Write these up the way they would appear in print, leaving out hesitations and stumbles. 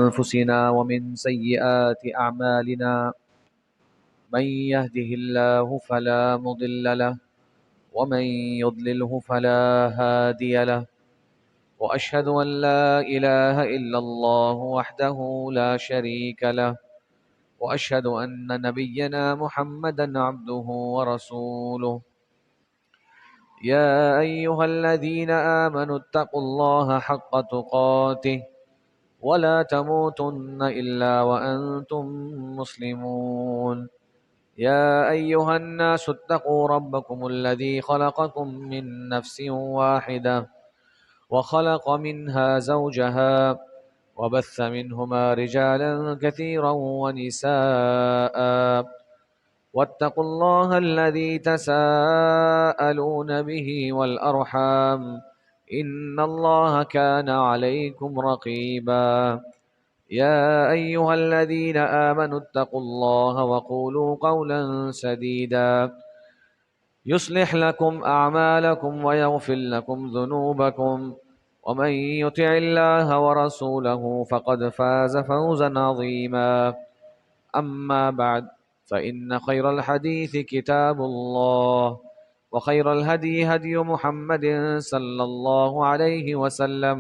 أنفسنا ومن سيئات أعمالنا من يهده الله فلا مضل له ومن يضلله فلا هادي له وأشهد أن لا إله إلا الله وحده لا شريك له وأشهد أن نبينا محمدا عبده ورسوله يا أيها الذين آمنوا اتقوا الله حق تقاته ولا تموتن إلا وأنتم مسلمون يا أيها الناس اتقوا ربكم الذي خلقكم من نفس واحدة وخلق منها زوجها وبث منهما رجالا كثيرا ونساء واتقوا الله الذي تساءلون به والأرحام إن الله كان عليكم رقيبا يا أيها الذين آمنوا اتقوا الله وقولوا قولا سديدا يصلح لكم أعمالكم ويغفر لكم ذنوبكم ومن يطع الله ورسوله فقد فاز فوزا عظيما أما بعد فإن خير الحديث كتاب الله وخير الهدي هدي محمد صلى الله عليه وسلم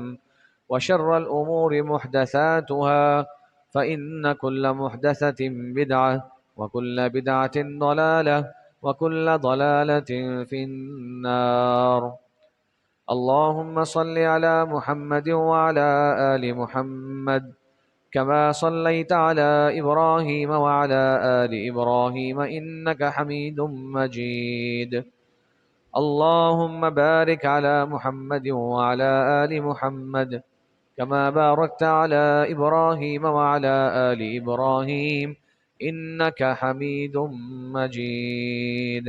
وشر الأمور محدثاتها فإن كل محدثة بدعة وكل بدعة ضلالة وكل ضلالة في النار اللهم صل على محمد وعلى آل محمد كما صليت على إبراهيم وعلى آل إبراهيم إنك حميد مجيد اللهم بارك على محمد وعلى آل محمد كما باركت على إبراهيم وعلى آل إبراهيم إنك حميد مجيد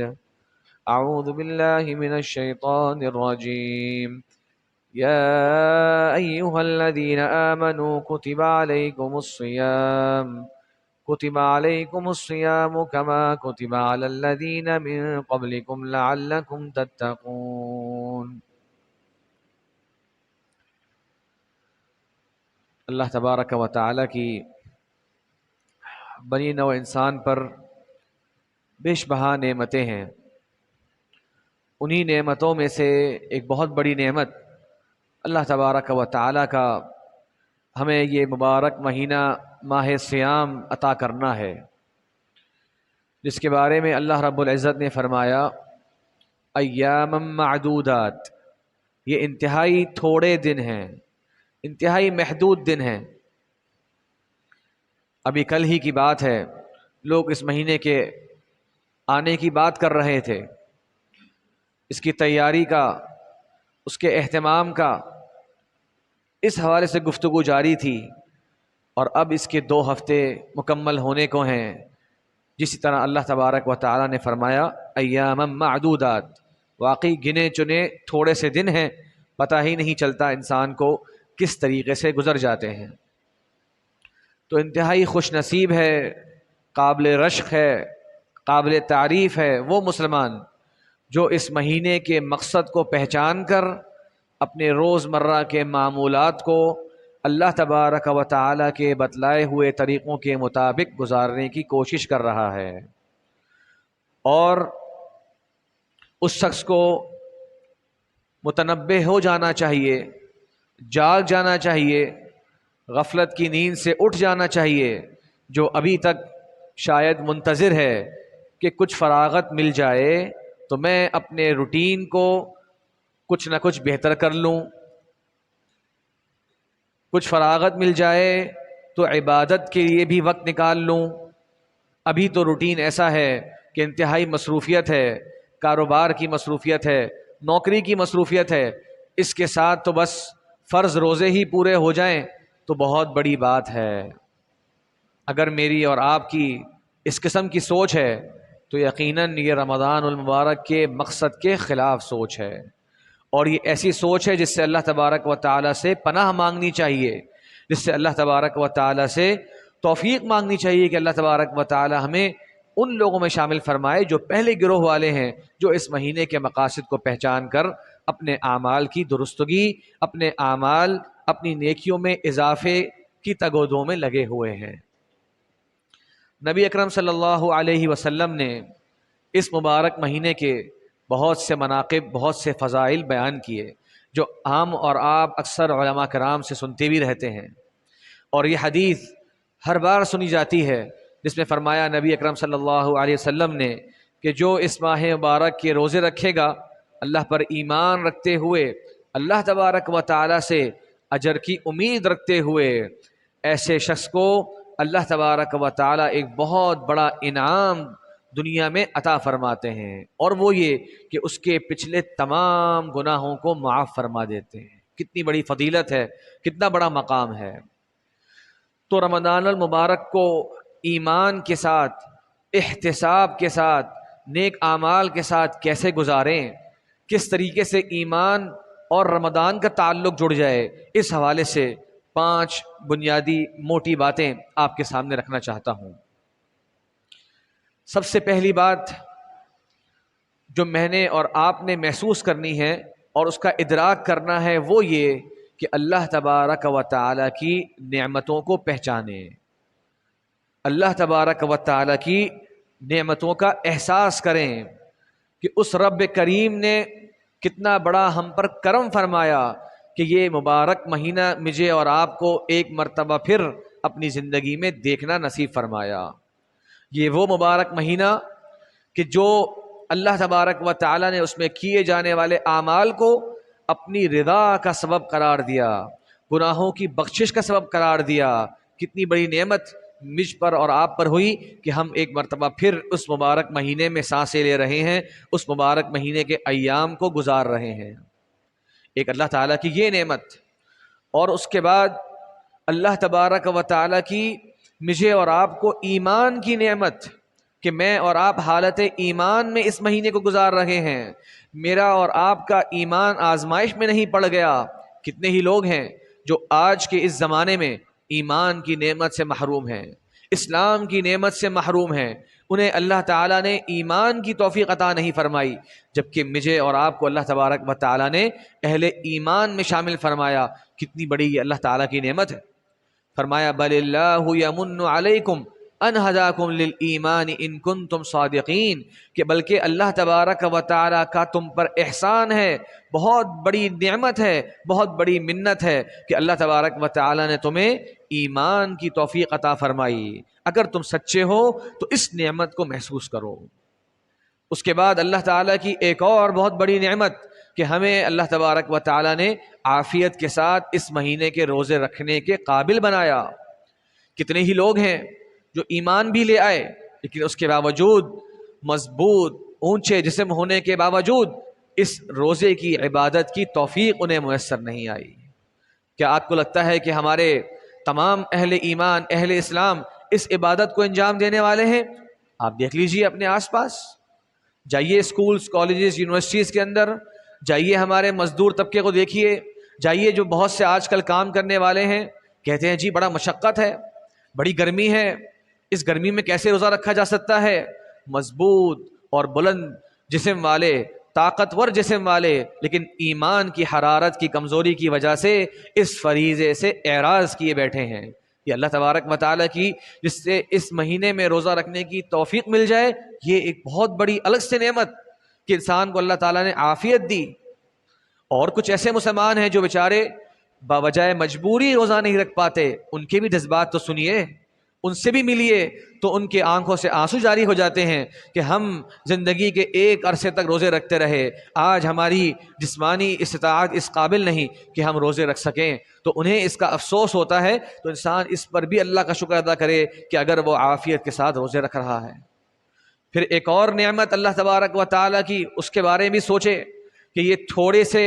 أعوذ بالله من الشيطان الرجيم يا أيها الذين آمنوا كتب عليكم الصيام كما كتب على الذين من قبلكم لعلكم تتقون۔ اللہ تبارک و تعالیٰ کی بنی نوع انسان پر بیش بہا نعمتیں ہیں۔ انہی نعمتوں میں سے ایک بہت بڑی نعمت اللہ تبارک و تعالیٰ کا ہمیں یہ مبارک مہینہ ماہ سیام عطا کرنا ہے، جس کے بارے میں اللہ رب العزت نے فرمایا ایاما معدودات، یہ انتہائی تھوڑے دن ہیں، انتہائی محدود دن ہیں۔ ابھی کل ہی کی بات ہے، لوگ اس مہینے کے آنے کی بات کر رہے تھے، اس کی تیاری کا، اس کے اہتمام کا، اس حوالے سے گفتگو جاری تھی، اور اب اس کے 2 ہفتے مکمل ہونے کو ہیں۔ جسی طرح اللہ تبارک و تعالیٰ نے فرمایا ایاما معدودات، واقعی گنے چنے تھوڑے سے دن ہیں، پتہ ہی نہیں چلتا انسان کو کس طریقے سے گزر جاتے ہیں۔ تو انتہائی خوش نصیب ہے، قابل رشک ہے، قابل تعریف ہے وہ مسلمان جو اس مہینے کے مقصد کو پہچان کر اپنے روزمرہ کے معمولات کو اللہ تبارک و تعالیٰ کے بتلائے ہوئے طریقوں کے مطابق گزارنے کی کوشش کر رہا ہے۔ اور اس شخص کو متنبہ ہو جانا چاہیے، جاگ جانا چاہیے، غفلت کی نیند سے اٹھ جانا چاہیے، جو ابھی تک شاید منتظر ہے کہ کچھ فراغت مل جائے تو میں اپنے روٹین کو کچھ نہ کچھ بہتر کر لوں، کچھ فراغت مل جائے تو عبادت کے لیے بھی وقت نکال لوں۔ ابھی تو روٹین ایسا ہے کہ انتہائی مصروفیت ہے، کاروبار کی مصروفیت ہے، نوکری کی مصروفیت ہے، اس کے ساتھ تو بس فرض روزے ہی پورے ہو جائیں تو بہت بڑی بات ہے۔ اگر میری اور آپ کی اس قسم کی سوچ ہے تو یقیناً یہ رمضان المبارک کے مقصد کے خلاف سوچ ہے، اور یہ ایسی سوچ ہے جس سے اللہ تبارک و تعالیٰ سے پناہ مانگنی چاہیے، جس سے اللہ تبارک و تعالیٰ سے توفیق مانگنی چاہیے کہ اللہ تبارک و تعالیٰ ہمیں ان لوگوں میں شامل فرمائے جو پہلے گروہ والے ہیں، جو اس مہینے کے مقاصد کو پہچان کر اپنے اعمال کی درستگی، اپنے اعمال، اپنی نیکیوں میں اضافے کی تگودوں میں لگے ہوئے ہیں۔ نبی اکرم صلی اللہ علیہ وسلم نے اس مبارک مہینے کے بہت سے مناقب، بہت سے فضائل بیان کیے جو ہم اور آپ اکثر علماء کرام سے سنتے بھی رہتے ہیں، اور یہ حدیث ہر بار سنی جاتی ہے جس میں فرمایا نبی اکرم صلی اللہ علیہ وسلم نے کہ جو اس ماہ مبارک کے روزے رکھے گا اللہ پر ایمان رکھتے ہوئے، اللہ تبارک و تعالی سے اجر کی امید رکھتے ہوئے، ایسے شخص کو اللہ تبارک و تعالی ایک بہت بڑا انعام دنیا میں عطا فرماتے ہیں، اور وہ یہ کہ اس کے پچھلے تمام گناہوں کو معاف فرما دیتے ہیں۔ کتنی بڑی فضیلت ہے، کتنا بڑا مقام ہے۔ تو رمضان المبارک کو ایمان کے ساتھ، احتساب کے ساتھ، نیک اعمال کے ساتھ کیسے گزاریں، کس طریقے سے ایمان اور رمضان کا تعلق جڑ جائے، اس حوالے سے 5 بنیادی موٹی باتیں آپ کے سامنے رکھنا چاہتا ہوں۔ سب سے پہلی بات جو میں نے اور آپ نے محسوس کرنی ہے اور اس کا ادراک کرنا ہے وہ یہ کہ اللہ تبارک و تعالی کی نعمتوں کو پہچانیں، اللہ تبارک و تعالی کی نعمتوں کا احساس کریں کہ اس رب کریم نے کتنا بڑا ہم پر کرم فرمایا کہ یہ مبارک مہینہ مجھے اور آپ کو ایک مرتبہ پھر اپنی زندگی میں دیکھنا نصیب فرمایا۔ یہ وہ مبارک مہینہ کہ جو اللہ تبارک و تعالی نے اس میں کیے جانے والے اعمال کو اپنی رضا کا سبب قرار دیا، گناہوں کی بخشش کا سبب قرار دیا۔ کتنی بڑی نعمت مجھ پر اور آپ پر ہوئی کہ ہم ایک مرتبہ پھر اس مبارک مہینے میں سانسیں لے رہے ہیں، اس مبارک مہینے کے ایام کو گزار رہے ہیں۔ ایک اللہ تعالیٰ کی یہ نعمت، اور اس کے بعد اللہ تبارک و تعالیٰ کی مجھے اور آپ کو ایمان کی نعمت کہ میں اور آپ حالت ایمان میں اس مہینے کو گزار رہے ہیں، میرا اور آپ کا ایمان آزمائش میں نہیں پڑ گیا۔ کتنے ہی لوگ ہیں جو آج کے اس زمانے میں ایمان کی نعمت سے محروم ہیں، اسلام کی نعمت سے محروم ہیں، انہیں اللہ تعالیٰ نے ایمان کی توفیق عطا نہیں فرمائی، جبکہ مجھے اور آپ کو اللہ تبارک و تعالیٰ نے اہل ایمان میں شامل فرمایا۔ کتنی بڑی یہ اللہ تعالیٰ کی نعمت ہے۔ فرمایا بل اللہ یمن علیکم ان ہداکم للایمان ان کنتم صادقین، کہ بلکہ اللہ تبارک و تعالیٰ کا تم پر احسان ہے، بہت بڑی نعمت ہے، بہت بڑی منت ہے کہ اللہ تبارک و تعالیٰ نے تمہیں ایمان کی توفیق عطا فرمائی۔ اگر تم سچے ہو تو اس نعمت کو محسوس کرو۔ اس کے بعد اللہ تعالیٰ کی ایک اور بہت بڑی نعمت کہ ہمیں اللہ تبارک و تعالیٰ نے عافیت کے ساتھ اس مہینے کے روزے رکھنے کے قابل بنایا۔ کتنے ہی لوگ ہیں جو ایمان بھی لے آئے لیکن اس کے باوجود مضبوط اونچے جسم ہونے کے باوجود اس روزے کی عبادت کی توفیق انہیں میسر نہیں آئی۔ کیا آپ کو لگتا ہے کہ ہمارے تمام اہل ایمان، اہل اسلام اس عبادت کو انجام دینے والے ہیں؟ آپ دیکھ لیجئے اپنے آس پاس، جائیے اسکولز، کالجز، یونیورسٹیز کے اندر، جائیے ہمارے مزدور طبقے کو دیکھیے، جائیے جو بہت سے آج کل کام کرنے والے ہیں، کہتے ہیں جی بڑا مشقت ہے، بڑی گرمی ہے، اس گرمی میں کیسے روزہ رکھا جا سکتا ہے؟ مضبوط اور بلند جسم والے، طاقتور جسم والے، لیکن ایمان کی حرارت کی کمزوری کی وجہ سے اس فریضے سے اعراض کیے بیٹھے ہیں۔ یہ اللہ تبارک و تعالیٰ کی جس سے اس مہینے میں روزہ رکھنے کی توفیق مل جائے، یہ ایک بہت بڑی الگ سے نعمت کہ انسان کو اللہ تعالیٰ نے عافیت دی۔ اور کچھ ایسے مسلمان ہیں جو بیچارے باوجہ مجبوری روزہ نہیں رکھ پاتے، ان کے بھی جذبات تو سنیے، ان سے بھی ملیے تو ان کے آنکھوں سے آنسو جاری ہو جاتے ہیں کہ ہم زندگی کے ایک عرصے تک روزے رکھتے رہے، آج ہماری جسمانی استطاعت اس قابل نہیں کہ ہم روزے رکھ سکیں، تو انہیں اس کا افسوس ہوتا ہے۔ تو انسان اس پر بھی اللہ کا شکر ادا کرے کہ اگر وہ عافیت کے ساتھ روزے رکھ رہا ہے۔ پھر ایک اور نعمت اللہ تبارک و تعالیٰ کی، اس کے بارے میں سوچے کہ یہ تھوڑے سے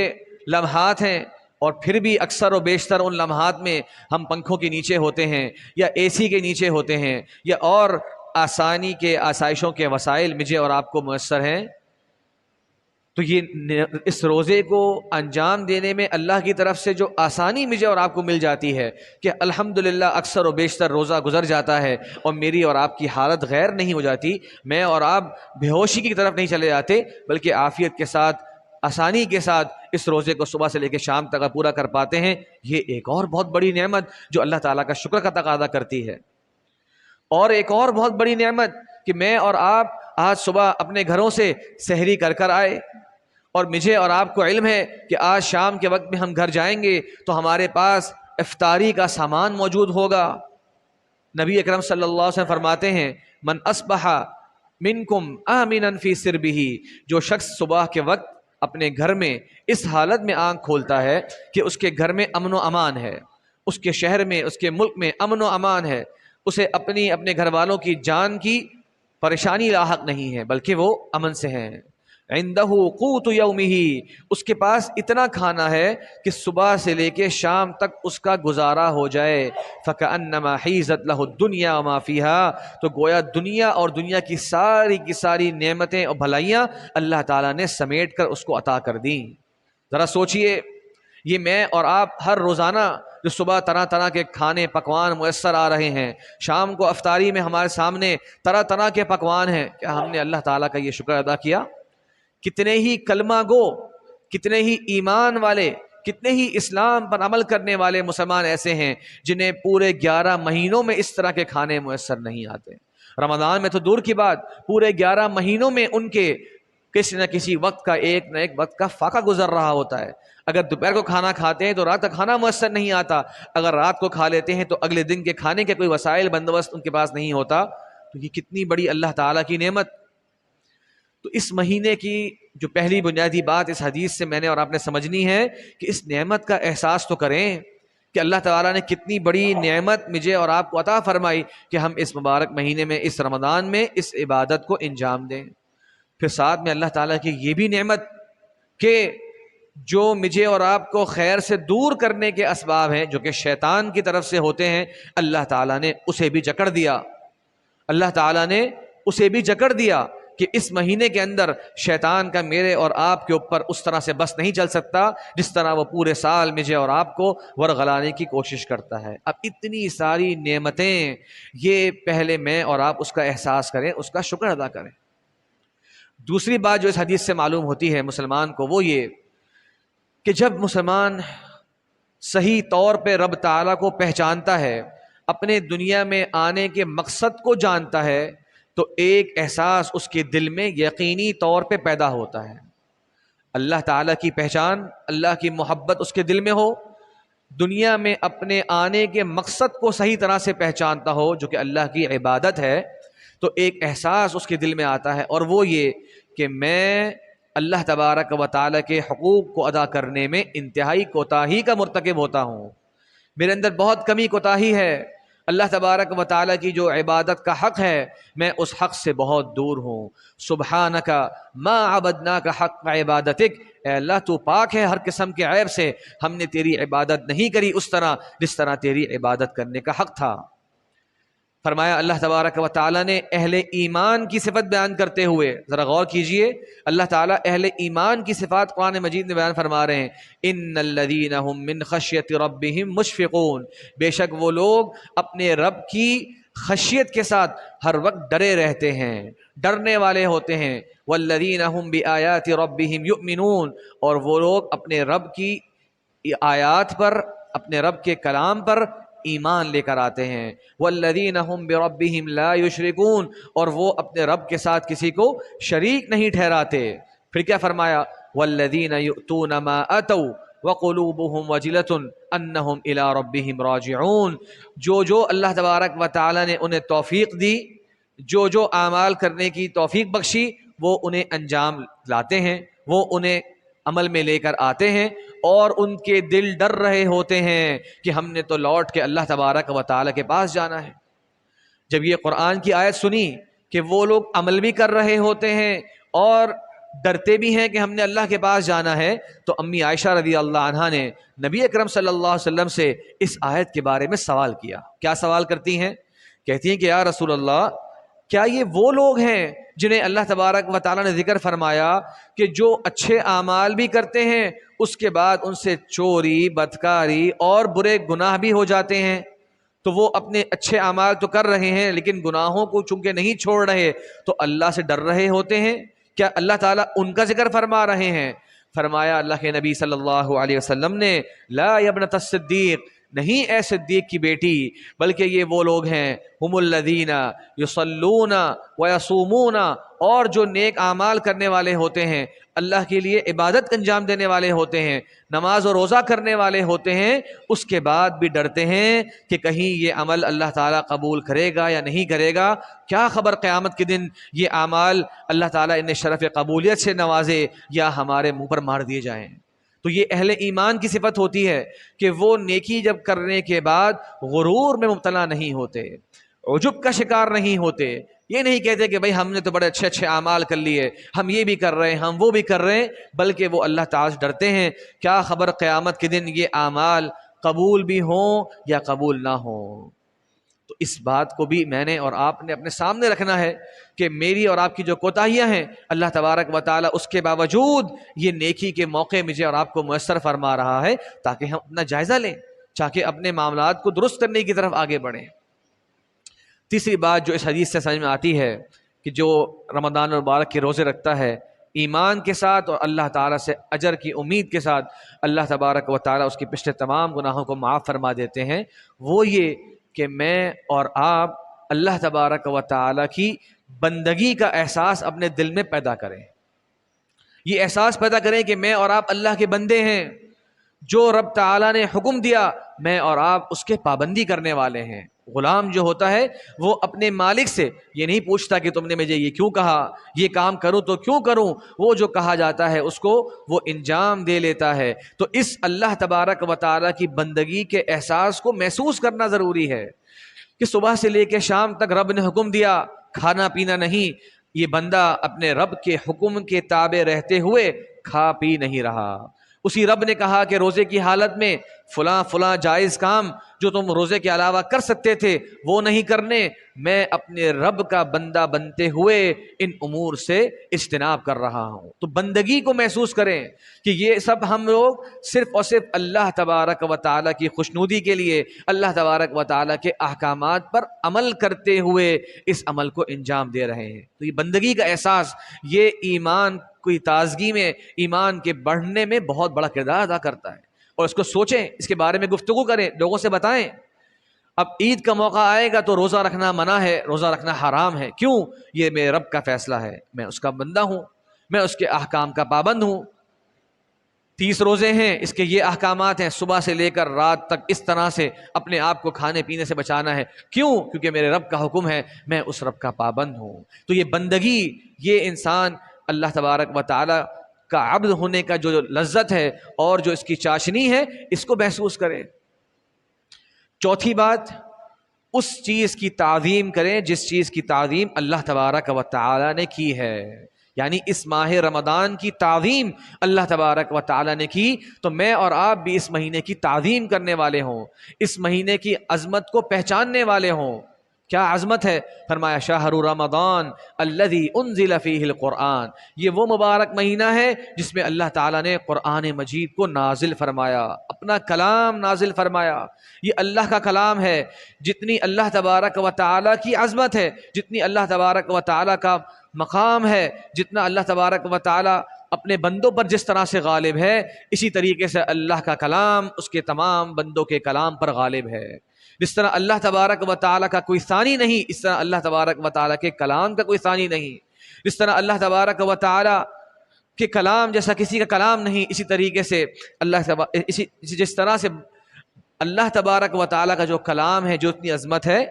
لمحات ہیں، اور پھر بھی اکثر و بیشتر ان لمحات میں ہم پنکھوں کے نیچے ہوتے ہیں یا اے سی کے نیچے ہوتے ہیں یا اور آسانی کے آسائشوں کے وسائل مجھے اور آپ کو میسر ہیں۔ تو یہ اس روزے کو انجام دینے میں اللہ کی طرف سے جو آسانی مجھے اور آپ کو مل جاتی ہے کہ الحمدللہ اکثر و بیشتر روزہ گزر جاتا ہے اور میری اور آپ کی حالت غیر نہیں ہو جاتی، میں اور آپ بے ہوشی کی طرف نہیں چلے جاتے، بلکہ عافیت کے ساتھ آسانی کے ساتھ اس روزے کو صبح سے لے کے شام تک پورا کر پاتے ہیں، یہ ایک اور بہت بڑی نعمت جو اللہ تعالیٰ کا شکر کا تقاضا کرتی ہے۔ اور ایک اور بہت بڑی نعمت کہ میں اور آپ آج صبح اپنے گھروں سے سحری کر کر آئے، اور مجھے اور آپ کو علم ہے کہ آج شام کے وقت میں ہم گھر جائیں گے تو ہمارے پاس افطاری کا سامان موجود ہوگا۔ نبی اکرم صلی اللہ علیہ وسلم فرماتے ہیں من اصبح منکم آمنا فی سربہ، جو شخص صبح کے وقت اپنے گھر میں اس حالت میں آنکھ کھولتا ہے کہ اس کے گھر میں امن و امان ہے، اس کے شہر میں، اس کے ملک میں امن و امان ہے، اسے اپنے گھر والوں کی جان کی پریشانی لاحق نہیں ہے بلکہ وہ امن سے ہیں۔ عندہ قوت یومہ، اس کے پاس اتنا کھانا ہے کہ صبح سے لے کے شام تک اس کا گزارا ہو جائے۔ فکأنما حیزت لہ الدنیا وما فیہا، تو گویا دنیا اور دنیا کی ساری نعمتیں اور بھلائیاں اللہ تعالیٰ نے سمیٹ کر اس کو عطا کر دیں۔ ذرا سوچئے، یہ میں اور آپ ہر روزانہ جو صبح طرح طرح کے کھانے پکوان میسر آ رہے ہیں، شام کو افطاری میں ہمارے سامنے طرح طرح کے پکوان ہیں، کیا ہم نے اللہ تعالیٰ کا یہ شکر ادا کیا؟ کتنے ہی کلمہ گو، کتنے ہی ایمان والے، کتنے ہی اسلام پر عمل کرنے والے مسلمان ایسے ہیں جنہیں پورے 11 مہینوں میں اس طرح کے کھانے میسر نہیں آتے۔ رمضان میں تو دور کی بات، پورے 11 مہینوں میں ان کے کسی نہ کسی وقت کا ایک نہ ایک وقت کا فاقہ گزر رہا ہوتا ہے۔ اگر دوپہر کو کھانا کھاتے ہیں تو رات کا کھانا میسر نہیں آتا، اگر رات کو کھا لیتے ہیں تو اگلے دن کے کھانے کے کوئی وسائل بندوبست ان کے پاس نہیں ہوتا۔ تو یہ کتنی بڑی اللہ تعالیٰ کی نعمت۔ تو اس مہینے کی جو پہلی بنیادی بات اس حدیث سے میں نے اور آپ نے سمجھنی ہے کہ اس نعمت کا احساس تو کریں کہ اللہ تعالیٰ نے کتنی بڑی نعمت مجھے اور آپ کو عطا فرمائی کہ ہم اس مبارک مہینے میں، اس رمضان میں اس عبادت کو انجام دیں۔ پھر ساتھ میں اللہ تعالیٰ کی یہ بھی نعمت کہ جو مجھے اور آپ کو خیر سے دور کرنے کے اسباب ہیں جو کہ شیطان کی طرف سے ہوتے ہیں، اللہ تعالیٰ نے اسے بھی جکڑ دیا۔ اللہ تعالیٰ نے اسے بھی جکڑ دیا کہ اس مہینے کے اندر شیطان کا میرے اور آپ کے اوپر اس طرح سے بس نہیں چل سکتا جس طرح وہ پورے سال مجھے اور آپ کو ورغلانے کی کوشش کرتا ہے۔ اب اتنی ساری نعمتیں، یہ پہلے میں اور آپ اس کا احساس کریں، اس کا شکر ادا کریں۔ دوسری بات جو اس حدیث سے معلوم ہوتی ہے مسلمان کو وہ یہ کہ جب مسلمان صحیح طور پہ رب تعالیٰ کو پہچانتا ہے، اپنے دنیا میں آنے کے مقصد کو جانتا ہے، تو ایک احساس اس کے دل میں یقینی طور پہ پیدا ہوتا ہے۔ اللہ تعالیٰ کی پہچان، اللہ کی محبت اس کے دل میں ہو، دنیا میں اپنے آنے کے مقصد کو صحیح طرح سے پہچانتا ہو جو کہ اللہ کی عبادت ہے، تو ایک احساس اس کے دل میں آتا ہے، اور وہ یہ کہ میں اللہ تبارک و تعالیٰ کے حقوق کو ادا کرنے میں انتہائی کوتاہی کا مرتکب ہوتا ہوں، میرے اندر بہت کمی کوتاہی ہے، اللہ تبارک و تعالیٰ کی جو عبادت کا حق ہے میں اس حق سے بہت دور ہوں۔ سبحانک ما عبدناک حق عبادتک، اے اللہ تو پاک ہے ہر قسم کے عیب سے، ہم نے تیری عبادت نہیں کری اس طرح جس طرح تیری عبادت کرنے کا حق تھا۔ فرمایا اللہ تبارک و تعالیٰ نے اہل ایمان کی صفت بیان کرتے ہوئے، ذرا غور کیجئے، اللہ تعالیٰ اہل ایمان کی صفات قرآن مجید میں بیان فرما رہے ہیں، ان الذین هم من خشیت ربهم مشفقون، بے شک وہ لوگ اپنے رب کی خشیت کے ساتھ ہر وقت ڈرے رہتے ہیں، ڈرنے والے ہوتے ہیں، والذین هم بآیات ربهم یؤمنون، اور وہ لوگ اپنے رب کی آیات پر، اپنے رب کے کلام پر ایمان لے کر آتے ہیں، والذین هم بربهم لا یشرکون، اور وہ اپنے رب کے ساتھ کسی کو شریک نہیں ٹھہراتے۔ پھر کیا فرمایا، والذین یؤتون ما اتوا وقلوبهم وجلۃ انہم الی ربهم راجعون، جو اللہ تبارک و تعالی نے انہیں توفیق دی، جو اعمال کرنے کی توفیق بخشی، وہ انہیں انجام لاتے ہیں، وہ انہیں عمل میں لے کر آتے ہیں، اور ان کے دل ڈر رہے ہوتے ہیں کہ ہم نے تو لوٹ کے اللہ تبارک و تعالیٰ کے پاس جانا ہے۔ جب یہ قرآن کی آیت سنی کہ وہ لوگ عمل بھی کر رہے ہوتے ہیں اور ڈرتے بھی ہیں کہ ہم نے اللہ کے پاس جانا ہے، تو امی عائشہ رضی اللہ عنہا نے نبی اکرم صلی اللہ علیہ وسلم سے اس آیت کے بارے میں سوال کیا۔ کیا سوال کرتی ہیں؟ کہتی ہیں کہ یا رسول اللہ، کیا یہ وہ لوگ ہیں جنہیں اللہ تبارک و تعالیٰ نے ذکر فرمایا کہ جو اچھے اعمال بھی کرتے ہیں اس کے بعد ان سے چوری، بدکاری اور برے گناہ بھی ہو جاتے ہیں، تو وہ اپنے اچھے اعمال تو کر رہے ہیں لیکن گناہوں کو چونکہ نہیں چھوڑ رہے تو اللہ سے ڈر رہے ہوتے ہیں؟ کیا اللہ تعالیٰ ان کا ذکر فرما رہے ہیں؟ فرمایا اللہ کے نبی صلی اللہ علیہ وسلم نے، لا یا ابنۃ الصدیق، نہیں اے صدیق کی بیٹی، بلکہ یہ وہ لوگ ہیں، ہم الذین یصلون ویصومون، اور جو نیک اعمال کرنے والے ہوتے ہیں، اللہ کے لیے عبادت انجام دینے والے ہوتے ہیں، نماز و روزہ کرنے والے ہوتے ہیں، اس کے بعد بھی ڈرتے ہیں کہ کہیں یہ عمل اللہ تعالیٰ قبول کرے گا یا نہیں کرے گا، کیا خبر قیامت کے دن یہ اعمال اللہ تعالیٰ انہیں شرف قبولیت سے نوازے یا ہمارے منہ پر مار دیے جائیں۔ تو یہ اہل ایمان کی صفت ہوتی ہے کہ وہ نیکی جب کرنے کے بعد غرور میں مبتلا نہیں ہوتے، عجب کا شکار نہیں ہوتے، یہ نہیں کہتے کہ بھئی ہم نے تو بڑے اچھے اچھے اعمال کر لیے، ہم یہ بھی کر رہے ہیں، ہم وہ بھی کر رہے ہیں، بلکہ وہ اللہ تعالیٰ سے ڈرتے ہیں کیا خبر قیامت کے دن یہ اعمال قبول بھی ہوں یا قبول نہ ہوں۔ تو اس بات کو بھی میں نے اور آپ نے اپنے سامنے رکھنا ہے کہ میری اور آپ کی جو کوتاہیاں ہیں، اللہ تبارک و تعالیٰ اس کے باوجود یہ نیکی کے موقع مجھے اور آپ کو میسر فرما رہا ہے تاکہ ہم اپنا جائزہ لیں، تاکہ اپنے معاملات کو درست کرنے کی طرف آگے بڑھیں۔ تیسری بات جو اس حدیث سے سمجھ میں آتی ہے کہ جو رمضان المبارک کے روزے رکھتا ہے ایمان کے ساتھ اور اللہ تعالیٰ سے اجر کی امید کے ساتھ، اللہ تبارک و تعالیٰ اس کے پچھلے تمام گناہوں کو معاف فرما دیتے ہیں، وہ یہ کہ میں اور آپ اللہ تبارک و تعالیٰ کی بندگی کا احساس اپنے دل میں پیدا کریں۔ یہ احساس پیدا کریں کہ میں اور آپ اللہ کے بندے ہیں، جو رب تعالیٰ نے حکم دیا میں اور آپ اس کے پابندی کرنے والے ہیں۔ غلام جو ہوتا ہے وہ اپنے مالک سے یہ نہیں پوچھتا کہ تم نے مجھے یہ کیوں کہا، یہ کام کروں تو کیوں کروں، وہ جو کہا جاتا ہے اس کو وہ انجام دے لیتا ہے۔ تو اس اللہ تبارک و تعالیٰ کی بندگی کے احساس کو محسوس کرنا ضروری ہے کہ صبح سے لے کے شام تک رب نے حکم دیا، کھانا پینا نہیں، یہ بندہ اپنے رب کے حکم کے تابع رہتے ہوئے کھا پی نہیں رہا۔ اسی رب نے کہا کہ روزے کی حالت میں فلاں فلاں جائز کام جو تم روزے کے علاوہ کر سکتے تھے وہ نہیں کرنے، میں اپنے رب کا بندہ بنتے ہوئے ان امور سے اجتناب کر رہا ہوں۔ تو بندگی کو محسوس کریں کہ یہ سب ہم لوگ صرف اور صرف اللہ تبارک و تعالیٰ کی خوشنودی کے لیے، اللہ تبارک و تعالیٰ کے احکامات پر عمل کرتے ہوئے اس عمل کو انجام دے رہے ہیں۔ تو یہ بندگی کا احساس، یہ ایمان کی تازگی میں، ایمان کے بڑھنے میں بہت بڑا کردار ادا کرتا ہے، اور اس کو سوچیں، اس کے بارے میں گفتگو کریں، لوگوں سے بتائیں۔ اب عید کا موقع آئے گا تو روزہ رکھنا منع ہے، روزہ رکھنا حرام ہے، کیوں؟ یہ میرے رب کا فیصلہ ہے، میں اس کا بندہ ہوں، میں اس کے احکام کا پابند ہوں۔ 30 روزے ہیں، اس کے یہ احکامات ہیں، صبح سے لے کر رات تک اس طرح سے اپنے آپ کو کھانے پینے سے بچانا ہے، کیوں؟ کیونکہ میرے رب کا حکم ہے، میں اس رب کا پابند ہوں۔ تو یہ بندگی، یہ انسان اللہ تبارک و تعالی کا عبد ہونے کا جو لذت ہے اور جو اس کی چاشنی ہے، اس کو محسوس کرے۔ چوتھی بات، اس چیز کی تعظیم کریں جس چیز کی تعظیم اللہ تبارک و تعالی نے کی ہے، یعنی اس ماہ رمضان کی تعظیم اللہ تبارک و تعالی نے کی، تو میں اور آپ بھی اس مہینے کی تعظیم کرنے والے ہوں، اس مہینے کی عظمت کو پہچاننے والے ہوں۔ کیا عظمت ہے؟ فرمایا شہر رمضان الذی انزل فیہ القرآن، یہ وہ مبارک مہینہ ہے جس میں اللہ تعالیٰ نے قرآن مجید کو نازل فرمایا، اپنا کلام نازل فرمایا۔ یہ اللہ کا کلام ہے، جتنی اللہ تبارک و تعالیٰ کی عظمت ہے، جتنی اللہ تبارک و تعالیٰ کا مقام ہے، جتنا اللہ تبارک و تعالیٰ اپنے بندوں پر جس طرح سے غالب ہے، اسی طریقے سے اللہ کا کلام اس کے تمام بندوں کے کلام پر غالب ہے۔ جس طرح اللہ تبارک و تعالیٰ کا کوئی ثانی نہیں، اس طرح اللہ تبارک و تعالیٰ کے کلام کا کوئی ثانی نہیں۔ جس طرح اللہ تبارک و تعالیٰ کے کلام جیسا کسی کا کلام نہیں، اسی طریقے سے جس طرح سے اللہ تبارک و تعالیٰ کا جو کلام ہے، جو اتنی عظمت ہے،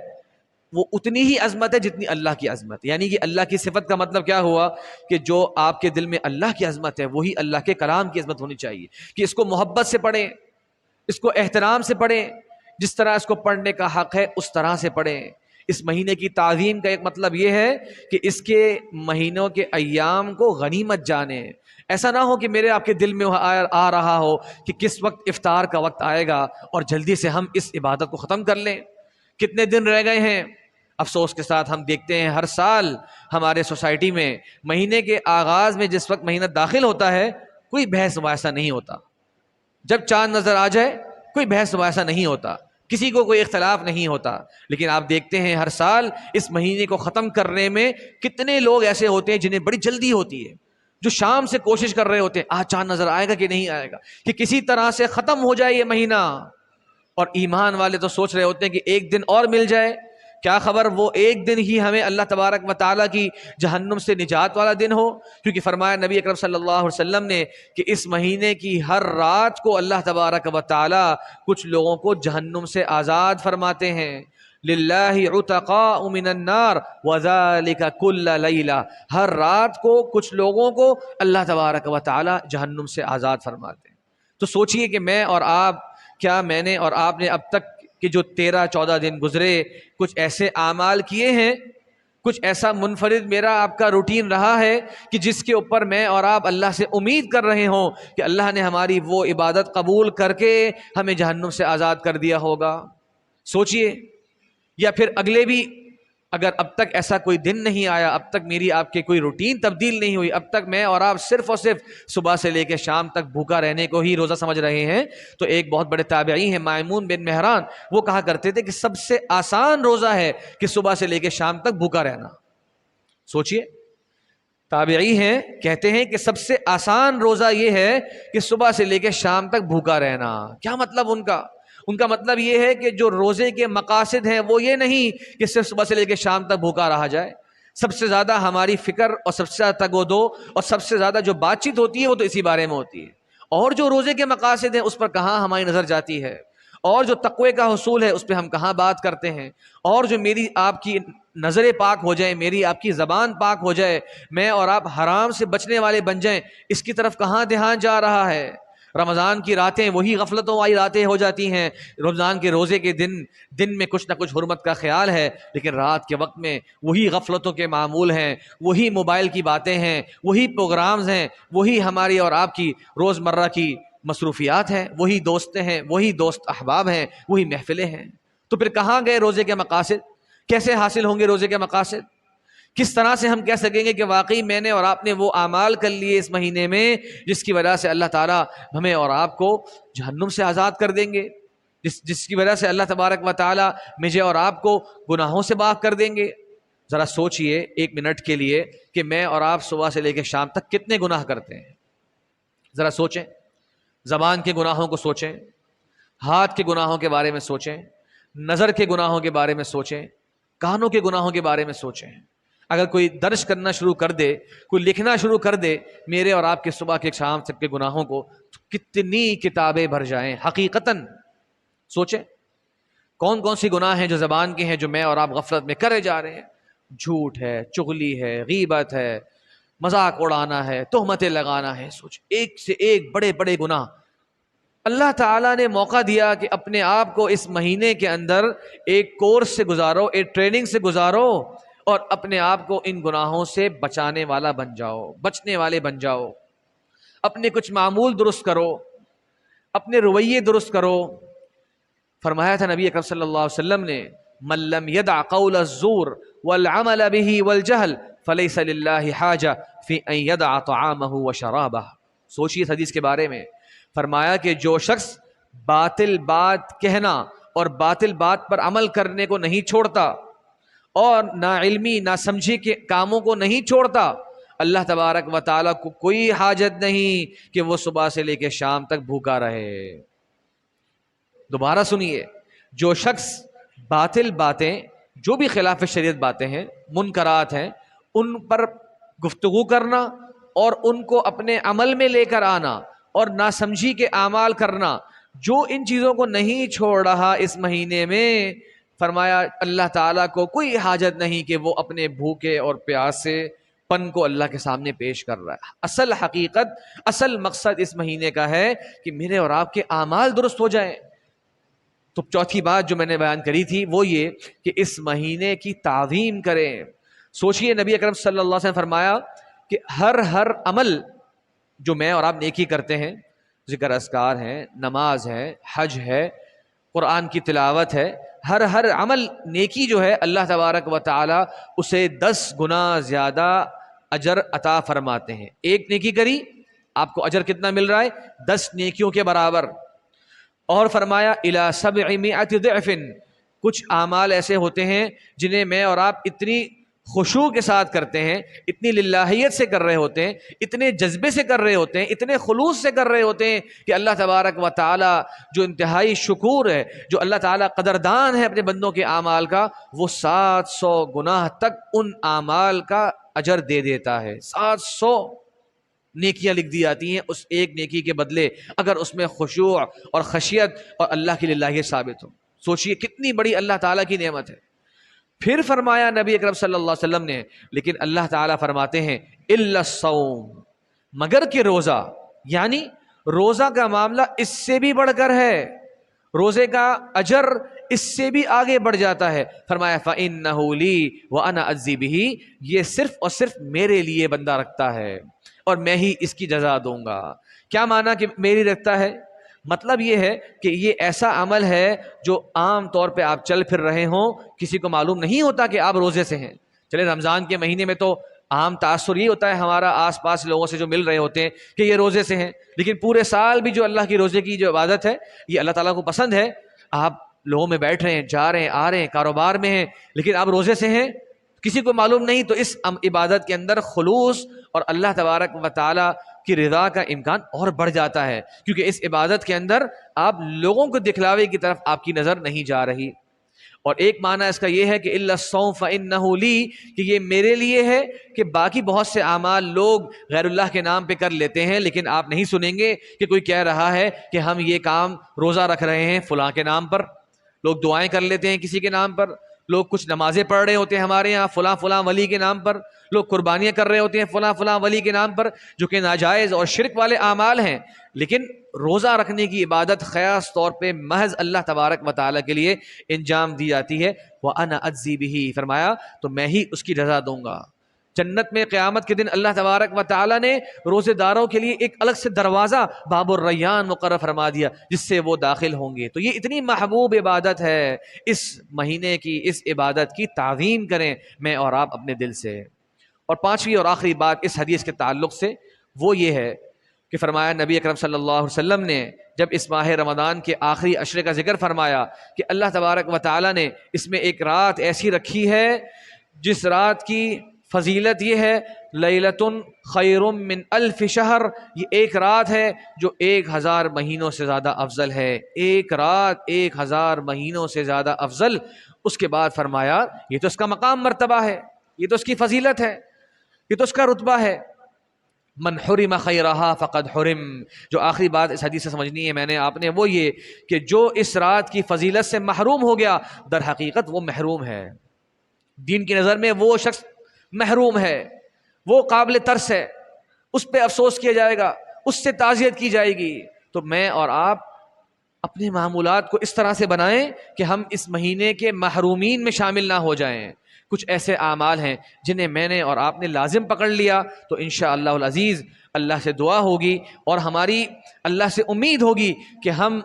وہ اتنی ہی عظمت ہے جتنی اللہ کی عظمت۔ یعنی کہ اللہ کی صفت کا مطلب کیا ہوا کہ جو آپ کے دل میں اللہ کی عظمت ہے وہی اللہ کے کلام کی عظمت ہونی چاہیے، کہ اس کو محبت سے پڑھیں، اس کو احترام سے پڑھیں، جس طرح اس کو پڑھنے کا حق ہے اس طرح سے پڑھیں۔ اس مہینے کی تعظیم کا ایک مطلب یہ ہے کہ اس کے مہینوں کے ایام کو غنیمت جانیں۔ ایسا نہ ہو کہ میرے آپ کے دل میں آ رہا ہو کہ کس وقت افطار کا وقت آئے گا اور جلدی سے ہم اس عبادت کو ختم کر لیں۔ کتنے دن رہ گئے ہیں؟ افسوس کے ساتھ ہم دیکھتے ہیں ہر سال ہمارے سوسائٹی میں مہینے کے آغاز میں جس وقت مہینہ داخل ہوتا ہے کوئی بحث مباحثہ نہیں ہوتا، جب چاند نظر آ جائے کوئی بحث مباحثہ نہیں ہوتا، کسی کو کوئی اختلاف نہیں ہوتا۔ لیکن آپ دیکھتے ہیں ہر سال اس مہینے کو ختم کرنے میں کتنے لوگ ایسے ہوتے ہیں جنہیں بڑی جلدی ہوتی ہے، جو شام سے کوشش کر رہے ہوتے ہیں آج چاند نظر آئے گا کہ نہیں آئے گا، کہ کسی طرح سے ختم ہو جائے یہ مہینہ، اور ایمان والے تو سوچ رہے ہوتے ہیں کہ ایک دن اور مل جائے، کیا خبر وہ ایک دن ہی ہمیں اللہ تبارک و تعالیٰ کی جہنم سے نجات والا دن ہو، کیونکہ فرمایا نبی اکرم صلی اللہ علیہ وسلم نے کہ اس مہینے کی ہر رات کو اللہ تبارک و تعالیٰ کچھ لوگوں کو جہنم سے آزاد فرماتے ہیں، للہ عتقاء من النار وذلک کل لیلہ، ہر رات کو کچھ لوگوں کو اللہ تبارک و تعالیٰ جہنم سے آزاد فرماتے ہیں۔ تو سوچئے کہ میں اور آپ، کیا میں نے اور آپ نے اب تک کہ جو 13-14 دن گزرے کچھ ایسے اعمال کیے ہیں، کچھ ایسا منفرد میرا آپ کا روٹین رہا ہے کہ جس کے اوپر میں اور آپ اللہ سے امید کر رہے ہوں کہ اللہ نے ہماری وہ عبادت قبول کر کے ہمیں جہنم سے آزاد کر دیا ہوگا؟ سوچئے۔ یا پھر اگلے بھی، اگر اب تک ایسا کوئی دن نہیں آیا، اب تک میری آپ کے کوئی روٹین تبدیل نہیں ہوئی، اب تک میں اور آپ صرف اور صرف صبح سے لے کے شام تک بھوکا رہنے کو ہی روزہ سمجھ رہے ہیں، تو ایک بہت بڑے تابعی ہیں مائمون بن مہران، وہ کہا کرتے تھے کہ سب سے آسان روزہ ہے کہ صبح سے لے کے شام تک بھوکا رہنا۔ سوچئے، تابعی ہیں، کہتے ہیں کہ سب سے آسان روزہ یہ ہے کہ صبح سے لے کے شام تک بھوکا رہنا۔ کیا مطلب ان کا مطلب یہ ہے کہ جو روزے کے مقاصد ہیں وہ یہ نہیں کہ صرف صبح سے لے کے شام تک بھوکا رہا جائے، سب سے زیادہ ہماری فکر اور سب سے زیادہ تگ و دو اور سب سے زیادہ جو بات چیت ہوتی ہے وہ تو اسی بارے میں ہوتی ہے، اور جو روزے کے مقاصد ہیں اس پر کہاں ہماری نظر جاتی ہے، اور جو تقوی کا حصول ہے اس پہ ہم کہاں بات کرتے ہیں، اور جو میری آپ کی نظریں پاک ہو جائیں، میری آپ کی زبان پاک ہو جائے، میں اور آپ حرام سے بچنے والے بن جائیں، اس کی طرف کہاں دھیان جا رہا ہے؟ رمضان کی راتیں وہی غفلتوں والی راتیں ہو جاتی ہیں، رمضان کے روزے کے دن میں کچھ نہ کچھ حرمت کا خیال ہے، لیکن رات کے وقت میں وہی غفلتوں کے معمول ہیں، وہی موبائل کی باتیں ہیں، وہی پروگرامز ہیں، وہی ہماری اور آپ کی روزمرہ کی مصروفیات ہیں، وہی دوستیں ہیں، وہی دوست احباب ہیں، وہی محفلیں ہیں۔ تو پھر کہاں گئے روزے کے مقاصد؟ کیسے حاصل ہوں گے روزے کے مقاصد؟ کس طرح سے ہم کہہ سکیں گے کہ واقعی میں نے اور آپ نے وہ اعمال کر لیے اس مہینے میں جس کی وجہ سے اللہ تعالیٰ ہمیں اور آپ کو جہنم سے آزاد کر دیں گے، جس کی وجہ سے اللہ تبارک و تعالیٰ مجھے اور آپ کو گناہوں سے پاک کر دیں گے؟ ذرا سوچئے ایک منٹ کے لیے کہ میں اور آپ صبح سے لے کے شام تک کتنے گناہ کرتے ہیں۔ ذرا سوچیں، زبان کے گناہوں کو سوچیں، ہاتھ کے گناہوں کے بارے میں سوچیں، نظر کے گناہوں کے بارے میں سوچیں، کانوں کے گناہوں کے بارے میں سوچیں۔ اگر کوئی درج کرنا شروع کر دے، کوئی لکھنا شروع کر دے میرے اور آپ کے صبح کے شام تک کے گناہوں کو، تو کتنی کتابیں بھر جائیں۔ حقیقتاً سوچیں کون کون سی گناہ ہیں جو زبان کے ہیں جو میں اور آپ غفلت میں کرے جا رہے ہیں۔ جھوٹ ہے، چغلی ہے، غیبت ہے، مذاق اڑانا ہے، تہمتیں لگانا ہے، سوچ ایک سے ایک بڑے بڑے گناہ۔ اللہ تعالیٰ نے موقع دیا کہ اپنے آپ کو اس مہینے کے اندر ایک کورس سے گزارو، ایک ٹریننگ سے گزارو، اور اپنے آپ کو ان گناہوں سے بچانے والا بن جاؤ، بچنے والے بن جاؤ۔ اپنے کچھ معمول درست کرو، اپنے رویے درست کرو۔ فرمایا تھا نبی اکرم صلی اللہ علیہ وسلم نے، من لم يدع قول الزور والعمل به والجهل فليس لله حاجة في ان يدع طعامه وشرابه۔ سوچیے اس حدیث کے بارے میں، فرمایا کہ جو شخص باطل بات کہنا اور باطل بات پر عمل کرنے کو نہیں چھوڑتا، اور نا علمی نا سمجھی کے کاموں کو نہیں چھوڑتا، اللہ تبارک و تعالیٰ کو کوئی حاجت نہیں کہ وہ صبح سے لے کے شام تک بھوکا رہے۔ دوبارہ سنیے، جو شخص باطل باتیں، جو بھی خلاف شریعت باتیں ہیں، منکرات ہیں، ان پر گفتگو کرنا اور ان کو اپنے عمل میں لے کر آنا اور ناسمجھی کے اعمال کرنا، جو ان چیزوں کو نہیں چھوڑ رہا اس مہینے میں، فرمایا اللہ تعالیٰ کو کوئی حاجت نہیں کہ وہ اپنے بھوکے اور پیاسے پن کو اللہ کے سامنے پیش کر رہا ہے۔ اصل حقیقت، اصل مقصد اس مہینے کا ہے کہ میرے اور آپ کے اعمال درست ہو جائیں۔ تو چوتھی بات جو میں نے بیان کری تھی وہ یہ کہ اس مہینے کی تعظیم کریں۔ سوچئے نبی اکرم صلی اللہ علیہ وسلم فرمایا کہ ہر عمل جو میں اور آپ نیکی کرتے ہیں، ذکر اذکار ہیں، نماز ہے، حج ہے، قرآن کی تلاوت ہے، ہر عمل نیکی جو ہے اللہ تبارک و تعالی اسے 10 گنا زیادہ اجر عطا فرماتے ہیں۔ ایک نیکی کری، آپ کو اجر کتنا مل رہا ہے؟ 10 نیکیوں کے برابر۔ اور فرمایا الی 700 ضعف، کچھ اعمال ایسے ہوتے ہیں جنہیں میں اور آپ اتنی خشوع کے ساتھ کرتے ہیں، اتنی للہیت سے کر رہے ہوتے ہیں، اتنے جذبے سے کر رہے ہوتے ہیں، اتنے خلوص سے کر رہے ہوتے ہیں کہ اللہ تبارک و تعالی جو انتہائی شکور ہے، جو اللہ تعالیٰ قدردان ہے اپنے بندوں کے اعمال کا، وہ 700 گناہ تک ان اعمال کا اجر دے دیتا ہے۔ 700 نیکیاں لکھ دی جاتی ہیں اس ایک نیکی کے بدلے، اگر اس میں خشوع اور خشیت اور اللہ کی للہیت ثابت ہو۔ سوچئے کتنی بڑی اللہ تعالیٰ کی نعمت ہے۔ پھر فرمایا نبی اکرم صلی اللہ علیہ وسلم نے، لیکن اللہ تعالیٰ فرماتے ہیں الا الصوم، مگر کہ روزہ، یعنی روزہ کا معاملہ اس سے بھی بڑھ کر ہے، روزے کا اجر اس سے بھی آگے بڑھ جاتا ہے۔ فرمایا فَإِنَّهُ لِي وَأَنَا أَجْزِي بِهِ، یہ صرف اور صرف میرے لیے بندہ رکھتا ہے اور میں ہی اس کی جزا دوں گا۔ کیا معنی کہ میری رکھتا ہے؟ مطلب یہ ہے کہ یہ ایسا عمل ہے جو عام طور پہ آپ چل پھر رہے ہوں، کسی کو معلوم نہیں ہوتا کہ آپ روزے سے ہیں۔ چلے رمضان کے مہینے میں تو عام تاثر یہ ہوتا ہے ہمارا آس پاس لوگوں سے جو مل رہے ہوتے ہیں کہ یہ روزے سے ہیں، لیکن پورے سال بھی جو اللہ کی روزے کی جو عبادت ہے یہ اللہ تعالیٰ کو پسند ہے۔ آپ لوگوں میں بیٹھ رہے ہیں، جا رہے ہیں، آ رہے ہیں، کاروبار میں ہیں، لیکن آپ روزے سے ہیں، کسی کو معلوم نہیں، تو اس عبادت کے اندر خلوص اور اللہ تبارک و تعالیٰ کی رضا کا امکان اور بڑھ جاتا ہے، کیونکہ اس عبادت کے اندر آپ لوگوں کو دکھلاوے کی طرف آپ کی نظر نہیں جا رہی۔ اور ایک معنی اس کا یہ ہے کہ الا الصوم فإنه لی، کہ یہ میرے لیے ہے، کہ باقی بہت سے اعمال لوگ غیر اللہ کے نام پہ کر لیتے ہیں، لیکن آپ نہیں سنیں گے کہ کوئی کہہ رہا ہے کہ ہم یہ کام روزہ رکھ رہے ہیں فلاں کے نام پر، لوگ دعائیں کر لیتے ہیں کسی کے نام پر، لوگ کچھ نمازیں پڑھ رہے ہوتے ہیں ہمارے یہاں فلاں فلاں ولی کے نام پر، لوگ قربانیاں کر رہے ہوتے ہیں فلاں فلاں ولی کے نام پر، جو کہ ناجائز اور شرک والے اعمال ہیں۔ لیکن روزہ رکھنے کی عبادت خاص طور پہ محض اللہ تبارک و تعالیٰ کے لیے انجام دی جاتی ہے۔ وَأَنَا أَجْزِي بِهِ، فرمایا تو میں ہی اس کی جزا دوں گا۔ جنت میں قیامت کے دن اللہ تبارک و تعالیٰ نے روزے داروں کے لیے ایک الگ سے دروازہ باب الریان مقرر فرما دیا جس سے وہ داخل ہوں گے۔ تو یہ اتنی محبوب عبادت ہے، اس مہینے کی اس عبادت کی تعظیم کریں میں اور آپ اپنے دل سے۔ اور پانچویں اور آخری بات اس حدیث کے تعلق سے وہ یہ ہے کہ فرمایا نبی اکرم صلی اللہ علیہ وسلم نے جب اس ماہ رمضان کے آخری عشرے کا ذکر فرمایا کہ اللہ تبارک و تعالیٰ نے اس میں ایک رات ایسی رکھی ہے جس رات کی فضیلت یہ ہے لیلۃ خیر من الف شہر، یہ ایک رات ہے جو 1000 مہینوں سے زیادہ افضل ہے، ایک رات 1000 مہینوں سے زیادہ افضل۔ اس کے بعد فرمایا یہ تو اس کا مقام مرتبہ ہے، یہ تو اس کی فضیلت ہے، یہ تو اس کا رتبہ ہے۔ من حرم خیرہا فقد حرم، جو آخری بات اس حدیث سے سمجھنی ہے میں نے آپ نے، وہ یہ کہ جو اس رات کی فضیلت سے محروم ہو گیا در حقیقت وہ محروم ہے، دین کی نظر میں وہ شخص محروم ہے، وہ قابل ترس ہے، اس پہ افسوس کیا جائے گا، اس سے تعزیت کی جائے گی۔ تو میں اور آپ اپنے معمولات کو اس طرح سے بنائیں کہ ہم اس مہینے کے محرومین میں شامل نہ ہو جائیں۔ کچھ ایسے اعمال ہیں جنہیں میں نے اور آپ نے لازم پکڑ لیا تو انشاءاللہ العزیز اللہ سے دعا ہوگی اور ہماری اللہ سے امید ہوگی کہ ہم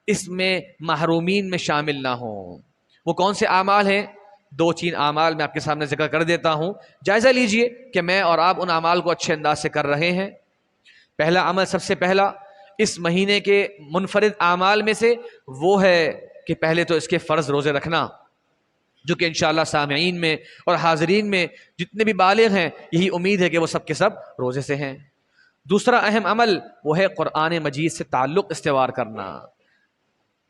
اس میں محرومین میں شامل نہ ہوں۔ وہ کون سے اعمال ہیں؟ 2-3 اعمال میں آپ کے سامنے ذکر کر دیتا ہوں، جائزہ لیجئے کہ میں اور آپ ان اعمال کو اچھے انداز سے کر رہے ہیں۔ پہلا عمل، سب سے پہلا اس مہینے کے منفرد اعمال میں سے وہ ہے کہ پہلے تو اس کے فرض روزے رکھنا، جو کہ انشاءاللہ سامعین میں اور حاضرین میں جتنے بھی بالغ ہیں یہی امید ہے کہ وہ سب کے سب روزے سے ہیں۔ دوسرا اہم عمل وہ ہے قرآن مجید سے تعلق استوار کرنا۔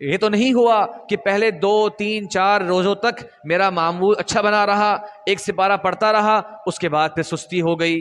یہ تو نہیں ہوا کہ پہلے 2-3-4 روزوں تک میرا معمول اچھا بنا رہا، ایک سپارہ پڑھتا رہا، اس کے بعد پھر سستی ہو گئی۔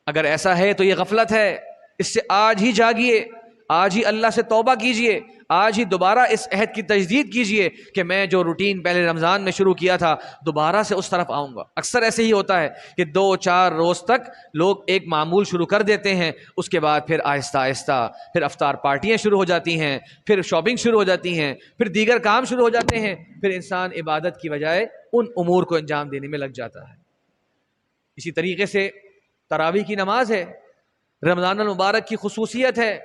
اگر ایسا ہے تو یہ غفلت ہے، اس سے آج ہی جاگیے، آج ہی اللہ سے توبہ کیجئے، آج ہی دوبارہ اس عہد کی تجدید کیجئے کہ میں جو روٹین پہلے رمضان میں شروع کیا تھا دوبارہ سے اس طرف آؤں گا۔ اکثر ایسے ہی ہوتا ہے کہ 2-4 روز تک لوگ ایک معمول شروع کر دیتے ہیں، اس کے بعد پھر آہستہ آہستہ پھر افطار پارٹیاں شروع ہو جاتی ہیں، پھر شاپنگ شروع ہو جاتی ہیں، پھر دیگر کام شروع ہو جاتے ہیں، پھر انسان عبادت کی بجائے ان امور کو انجام دینے میں لگ جاتا ہے۔ اسی طریقے سے تراویح کی نماز ہے، رمضان المبارک کی خصوصیت ہے۔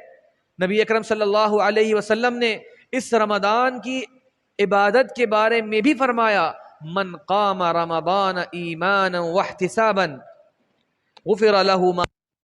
نبی اکرم صلی اللہ علیہ وسلم نے اس رمضان کی عبادت کے بارے میں بھی فرمایا من قام رمضان ایمانا واحتسابا غفر له ما